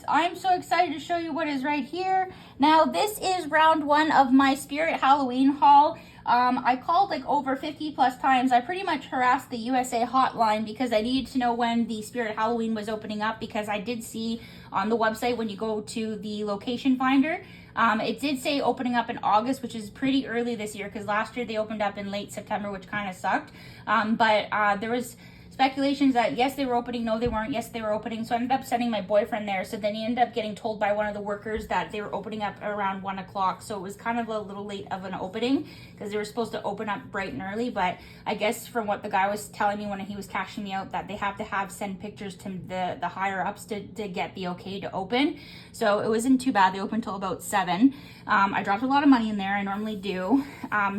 I'm so excited to show you what is right here. Now, this is round one of my Spirit Halloween haul. I called like over 50 plus times. I pretty much harassed the USA hotline because I needed to know when the Spirit Halloween was opening up, because I did see on the website when you go to the location finder, it did say opening up in August, which is pretty early this year because last year they opened up in late September, which kind of sucked. But there was speculations that yes, they were opening, no, they weren't, yes, they were opening. So I ended up sending my boyfriend there. So then he ended up getting told by one of the workers that they were opening up around 1 o'clock. So it was kind of a little late of an opening because they were supposed to open up bright and early. But I guess from what the guy was telling me when he was cashing me out, that they have to send pictures to the higher ups to get the okay to open. So it wasn't too bad. They opened till about 7. I dropped a lot of money in there. I normally do.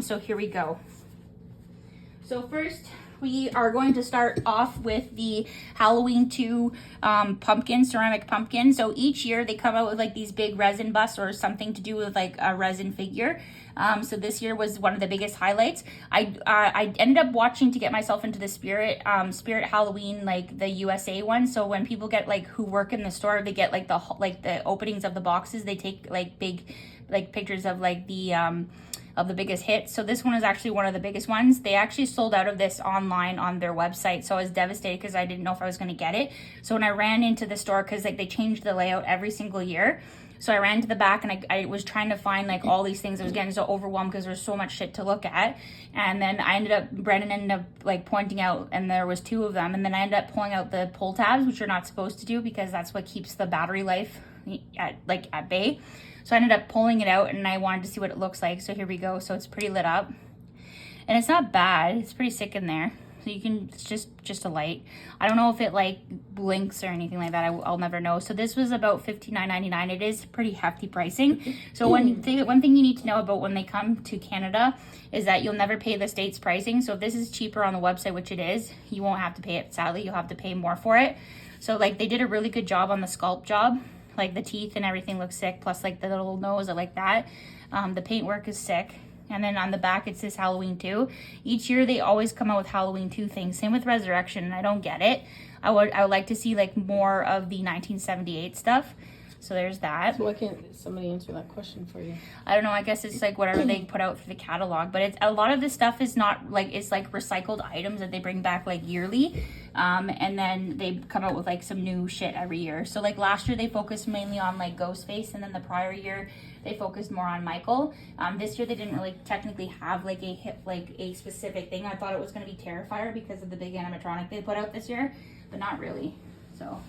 So here we go. So first, we are going to start off with the Halloween 2 pumpkin, ceramic pumpkin. So each year they come out with like these big resin busts or something to do with like a resin figure. So this year was one of the biggest highlights. I ended up watching to get myself into the Spirit Halloween, like the USA one. So when people get like who work in the store, they get like the openings of the boxes. They take like big like pictures of like the biggest hits. So this one is actually one of the biggest ones. They actually sold out of this online on their website. So I was devastated because I didn't know if I was going to get it. So when I ran into the store, because like they changed the layout every single year. So I ran to the back and I was trying to find like all these things. I was getting so overwhelmed because there's so much shit to look at. And then Brennan ended up like pointing out, and there was 2 of them. And then I ended up pulling out the pull tabs, which you're not supposed to do because that's what keeps the battery life at bay. So I ended up pulling it out and I wanted to see what it looks like. So here we go. So it's pretty lit up and it's not bad. It's pretty sick in there. So you can, it's just a light. I don't know if it like blinks or anything like that. I'll never know. So this was about $59.99. It is pretty hefty pricing. So one thing you need to know about when they come to Canada is that you'll never pay the States pricing. So if this is cheaper on the website, which it is, you won't have to pay it. Sadly, you'll have to pay more for it. So like they did a really good job on the sculpt job. Like the teeth and everything looks sick, plus like the little nose, I like that. The paintwork is sick. And then on the back it says Halloween 2. Each year they always come out with Halloween 2 things. Same with Resurrection, and I don't get it. I would like to see like more of the 1978 stuff. So there's that. So why can't somebody answer that question for you? I don't know. I guess it's like whatever they put out for the catalog. But it's a lot of this stuff is not like, it's like recycled items that they bring back like yearly. And then they come out with like some new shit every year. So like last year they focused mainly on like Ghostface, and then the prior year they focused more on Michael. This year they didn't really technically have like a specific thing. I thought it was going to be Terrifier because of the big animatronic they put out this year, but not really. So.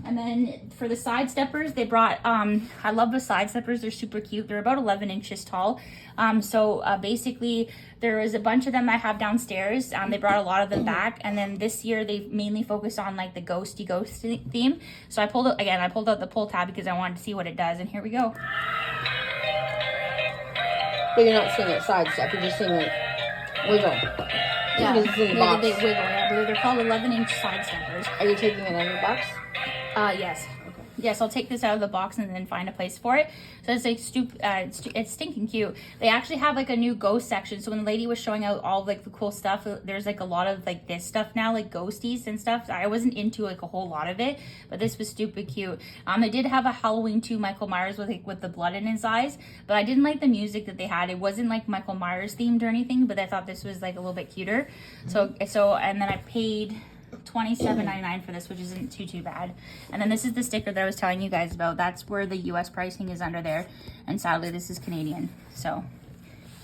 And then for the side steppers, they brought, I love the side steppers. They're super cute. They're about 11 inches tall. So basically there is a bunch of them I have downstairs. They brought a lot of them back. And then this year they mainly focused on like the ghosty ghost theme. So I pulled out the pull tab because I wanted to see what it does. And here we go. But you're not seeing it side step. You're just seeing it wiggle. Yeah, they wiggle. Yeah, I believe they're called 11-inch side steppers. Are you taking it out of the box? Yes. Okay. Yes, I'll take this out of the box and then find a place for it. So it's like it's stinking cute. They actually have like a new ghost section. So when the lady was showing out all like the cool stuff, there's like a lot of like this stuff now, like ghosties and stuff. I wasn't into like a whole lot of it, but this was stupid cute. They did have a Halloween 2 Michael Myers with the blood in his eyes, but I didn't like the music that they had. It wasn't like Michael Myers themed or anything, but I thought this was like a little bit cuter. So and then I paid $27.99 for this, which isn't too bad. And then this is the sticker that I was telling you guys about. That's where the US pricing is under there, and sadly this is Canadian. So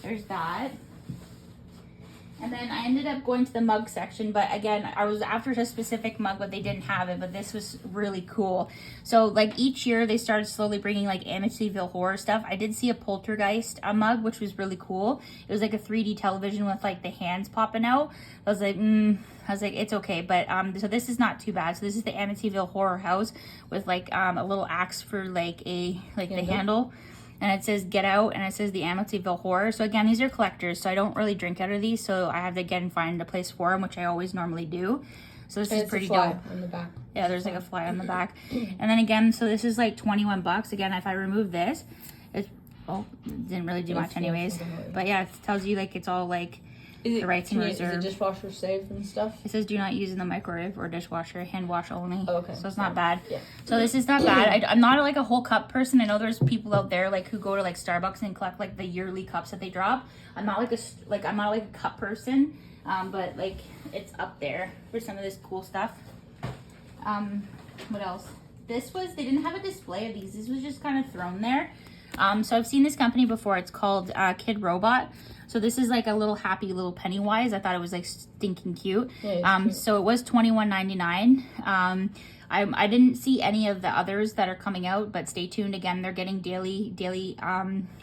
there's that. And then I ended up going to the mug section, but again, I was after a specific mug, but they didn't have it, but this was really cool. So like each year they started slowly bringing like Amityville horror stuff. I did see a Poltergeist mug, which was really cool. It was like a 3D television with like the hands popping out. I was like, it's okay. But so this is not too bad. So this is the Amityville horror house with like a little axe for like the handle. And it says get out, and it says the Amityville Horror. So again, these are collectors, so I don't really drink out of these, so I have to again find a place for them, which I always normally do. So this is pretty dope. On the back. Yeah, there's like a fly on the back. And then again, so this is like 21 bucks. Again, if I remove this, it didn't really do much anyways. But yeah, it tells you like it's all like The rights and Is the reserve. dishwasher safe and stuff? It says do not use in the microwave or dishwasher, hand wash only. Oh, okay. So it's not bad. Yeah. So this is not bad. I'm not like a whole cup person. I know there's people out there like who go to like Starbucks and collect like the yearly cups that they drop. I'm not like I'm not like a cup person. But like it's up there for some of this cool stuff. What else? They didn't have a display of these. This was just kind of thrown there. So I've seen this company before. It's called Kid Robot. So this is like a little happy little Pennywise. I thought it was like stinking cute. Yeah, cute. So it was $21.99. I didn't see any of the others that are coming out, but stay tuned. Again, they're getting daily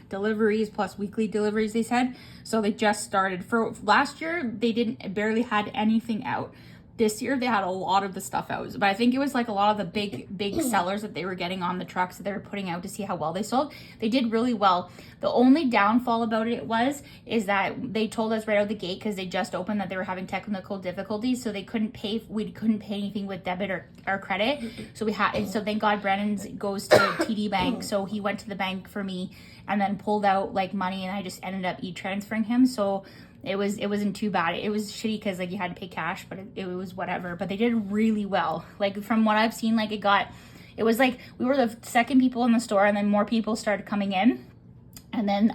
deliveries plus weekly deliveries, they said. So they just started. For last year, they barely had anything out. This year they had a lot of the stuff out, but I think it was like a lot of the big sellers that they were getting on the trucks that they were putting out to see how well they sold. They did really well. The only downfall about it is that they told us right out the gate, because they just opened, that they were having technical difficulties, so we couldn't pay anything with debit or credit. So so thank God Brandon goes to TD Bank, so he went to the bank for me and then pulled out like money, and I just ended up e-transferring him. So it wasn't too bad. It was shitty because like you had to pay cash, but it was whatever. But they did really well. Like from what I've seen, like it was like we were the second people in the store, and then more people started coming in, and then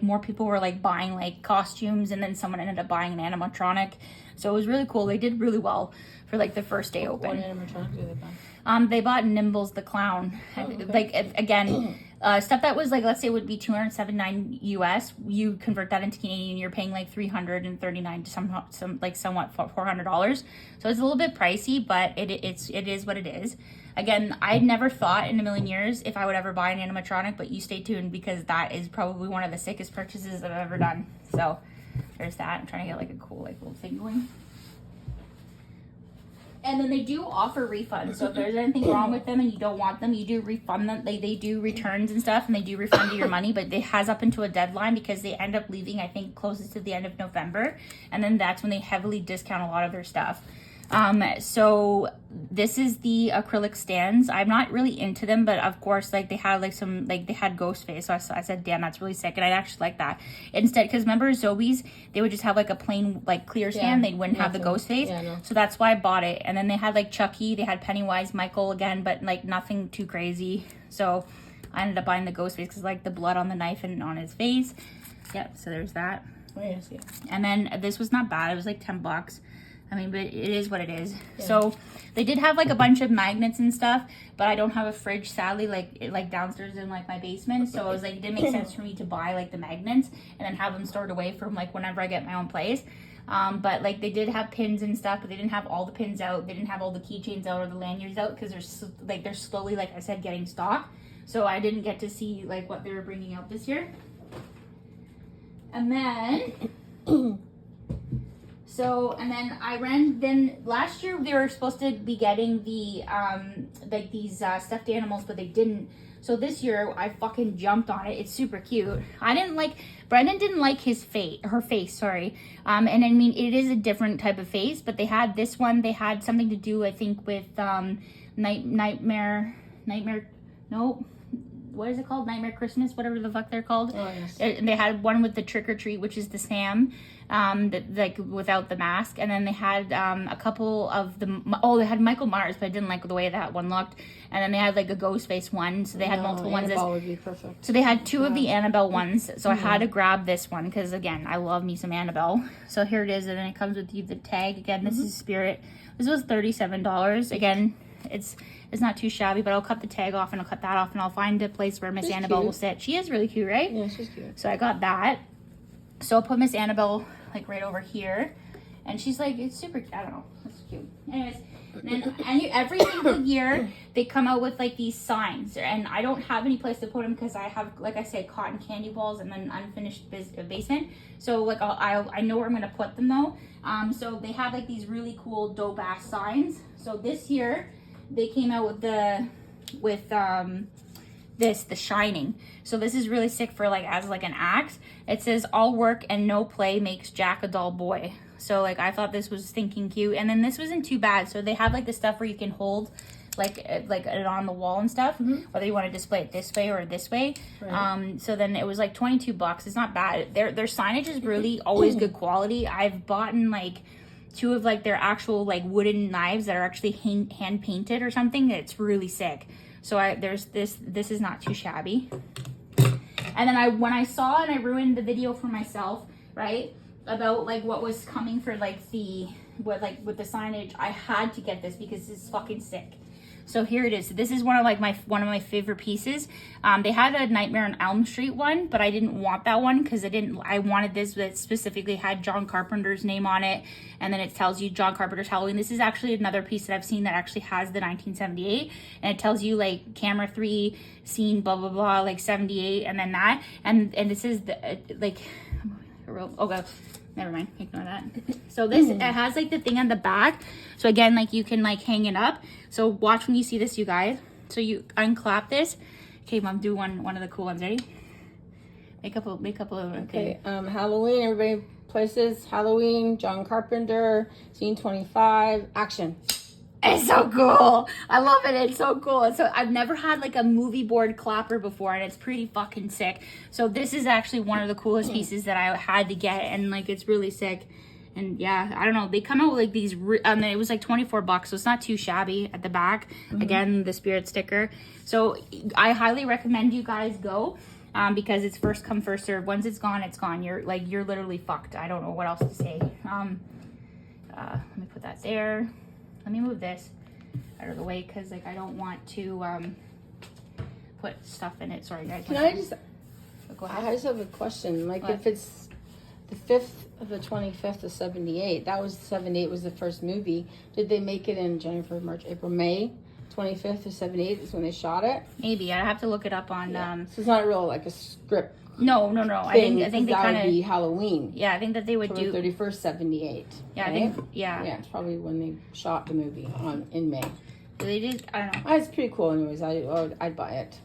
more people were like buying like costumes, and then someone ended up buying an animatronic. So it was really cool. They did really well for like the first day open. What animatronic did they buy? They bought Nimbles the clown. Oh, okay. Like again, stuff that was like, let's say would be $279 US. You convert that into Canadian, you're paying like $339 to somewhat $400. So it's a little bit pricey, but it is what it is. Again, I'd never thought in a million years if I would ever buy an animatronic, but you stay tuned, because that is probably one of the sickest purchases I've ever done. So there's that. I'm trying to get like a cool like little thing going. And then they do offer refunds. So if there's anything wrong with them and you don't want them, you do refund them. They do returns and stuff, and they do refund you your money, but it has up into a deadline, because they end up leaving, I think, closest to the end of November. And then that's when they heavily discount a lot of their stuff. So this is the acrylic stands. I'm not really into them, but of course, like they had like they had Ghostface. So I said, damn, that's really sick. And I actually like that instead, because remember Zoe's, they would just have like a plain like clear stand. They wouldn't have the Ghostface. Yeah, no. So that's why I bought it. And then they had like Chucky, they had Pennywise, Michael again, but like nothing too crazy. So I ended up buying the Ghostface because like the blood on the knife and on his face. Yep. So there's that. Oh yes, yeah. And then this was not bad. It was like $10. I mean, but it is what it is. Yeah. So they did have like a bunch of magnets and stuff, but I don't have a fridge, sadly, like downstairs in like my basement. So I was like, it didn't make sense for me to buy like the magnets and then have them stored away from like whenever I get my own place. But like they did have pins and stuff, but they didn't have all the pins out. They didn't have all the keychains out or the lanyards out, because they're slowly, like I said, getting stock. So I didn't get to see like what they were bringing out this year. And then then last year they were supposed to be getting the like these stuffed animals, but they didn't. So this year I fucking jumped on it. It's super cute. Brendan didn't like her face, sorry. And I mean, it is a different type of face, but they had this one. They had something to do, I think, with Nightmare, no, what is it called? Nightmare Christmas, whatever the fuck they're called. Oh, yes. And they had one with the trick or treat, which is the Sam, like without the mask. And then they had a couple of they had Michael Myers, but I didn't like the way that one looked. And then they had like a Ghostface one, so they had multiple ones. Annabelle would be perfect. So they had two of the Annabelle ones. So I had to grab this one because again, I love me some Annabelle. So here it is, and then it comes with the tag. Again, this is Spirit. This was $37. Again, it's not too shabby, but I'll cut the tag off and I'll cut that off and I'll find a place where Miss Annabelle will sit. She is really cute, right? Yeah, she's cute. So I got that. So I'll put Miss Annabelle like right over here, and she's like, it's super cute. I don't know, it's cute. Anyways, and every single year they come out with like these signs, and I don't have any place to put them because I have, like I said, cotton candy balls and then unfinished basement. So like I know where I'm gonna put them though. So they have like these really cool dope ass signs. So this year they came out with the Shining. So this is really sick for like as like an axe. It says all work and no play makes Jack a dull boy. So like I thought this was thinking cute, and then this wasn't too bad. So they have like the stuff where you can hold like it on the wall and stuff, whether you want to display it this way or this way. Right. So then it was like $22. It's not bad. Their signage is really always good quality. I've bought like 2 of like their actual like wooden knives that are actually hand painted or something. It's really sick. So there's this is not too shabby. And then when I saw, and I ruined the video for myself, right, about like what was coming for like with the signage, I had to get this because this is fucking sick. So here it is. So this is one of my favorite pieces. They had a Nightmare on Elm Street one, but I didn't want that one because I wanted this that specifically had John Carpenter's name on it, and then it tells you John Carpenter's Halloween. This is actually another piece that I've seen that actually has the 1978, and it tells you like camera 3 scene blah blah blah like 78, and then that, and this is the like oh god. Never mind, ignore that. So this, it has like the thing on the back. So again, like you can like hang it up. So watch when you see this, you guys. So you unclap this. Okay, Mom, do one of the cool ones. Ready? Make up a Okay, Halloween, everybody places Halloween, John Carpenter, scene 25, action. It's so cool. I love it. It's so cool. So I've never had like a movie board clapper before, and it's pretty fucking sick. So this is actually one of the coolest pieces that I had to get, and like it's really sick. And yeah, I don't know. They come out with like these. It was like $24, so it's not too shabby at the back. Again, the spirit sticker. So I highly recommend you guys go. Because it's first come first serve. Once it's gone, it's gone. You're literally fucked. I don't know what else to say. Let me put that there. Let me move this out of the way because like I don't want to put stuff in it. Sorry guys. Can I just, Go ahead. I just have a question. Like What? if it's the 5th of the 25th of 78, that was 78 was the first movie. Did they make it in January, February, March, April, May? 25th of 78 is when they shot it? Maybe. I have to look it up on So it's not real like a script. No. I think they that kind would be of Halloween. I think that they would do 31st, 78. Yeah, right? I think Yeah, it's probably when they shot the movie in May. they did. I don't know. Oh, it's pretty cool anyways. I'd buy it.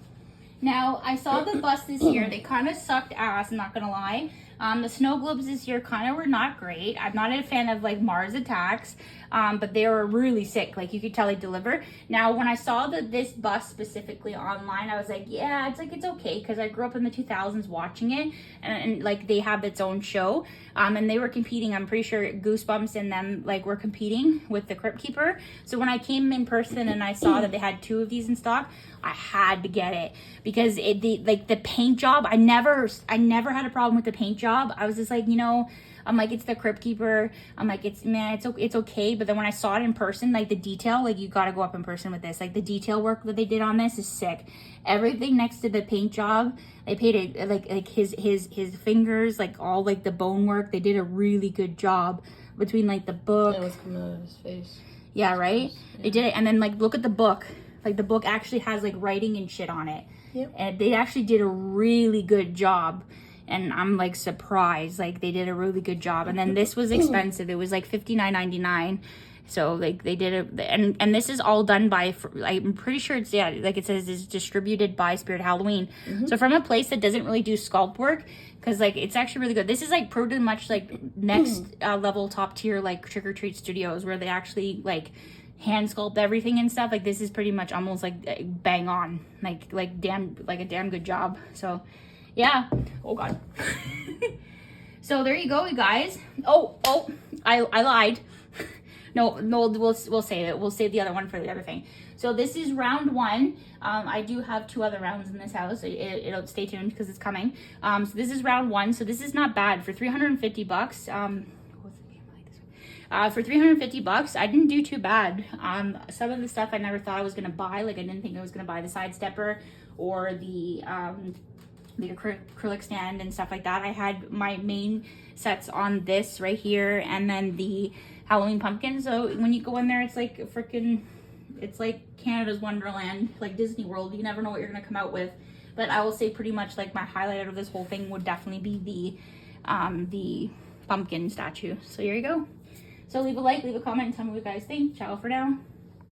Now, I saw the bus this year. They kind of sucked ass, I'm not going to lie. The snow globes this year kind of were not great. I'm not a fan of, like, Mars Attacks, but they were really sick. Like, you could tell they deliver. Now, when I saw this bus specifically online, I was like, yeah, it's okay, because I grew up in the 2000s watching it, and like, they have its own show, and they were competing. I'm pretty sure Goosebumps and them, like, were competing with the Crypt Keeper. So when I came in person and I saw that they had 2 of these in stock, I had to get it because the paint job. I never had a problem with the paint job. I was just like, I'm like, it's the Crypt Keeper. I'm like, it's okay. But then when I saw it in person, like the detail, like you got to go up in person with this. Like the detail work that they did on this is sick. Everything next to the paint job, they painted like his fingers, like all like the bone work. They did a really good job between like the book. It was coming out of his face. Yeah, right. Yeah. They did it, and then like look at the book. Like the book actually has like writing and shit on it. Yep. And they actually did a really good job. And I'm like surprised. Like they did a really good job. And then this was expensive. It was like $59.99. So like they did it, and this is all done by, I'm pretty sure it's, like it says it's distributed by Spirit Halloween. So from a place that doesn't really do sculpt work, because like it's actually really good. This is like pretty much like next level top tier like Trick or Treat Studios where they actually like hand sculpt everything and stuff. Like this is pretty much almost like bang on, like a damn good job. So yeah. Oh god. So there you go, you guys. Oh, I lied. No, we'll save it. We'll save the other one for the other thing. So this is round 1. I do have 2 other rounds in this house. It'll stay tuned because it's coming. So this is round 1. So this is not bad for $350. For $350, I didn't do too bad. Some of the stuff I never thought I was gonna buy. Like I didn't think I was gonna buy the side stepper or the acrylic stand and stuff like that. I had my main sets on this right here, and then the Halloween pumpkin. So when you go in there, it's like it's like Canada's Wonderland, like Disney World. You never know what you're gonna come out with. But I will say pretty much like my highlight out of this whole thing would definitely be the pumpkin statue. So here you go. So leave a like, leave a comment, and tell me what you guys think. Ciao for now.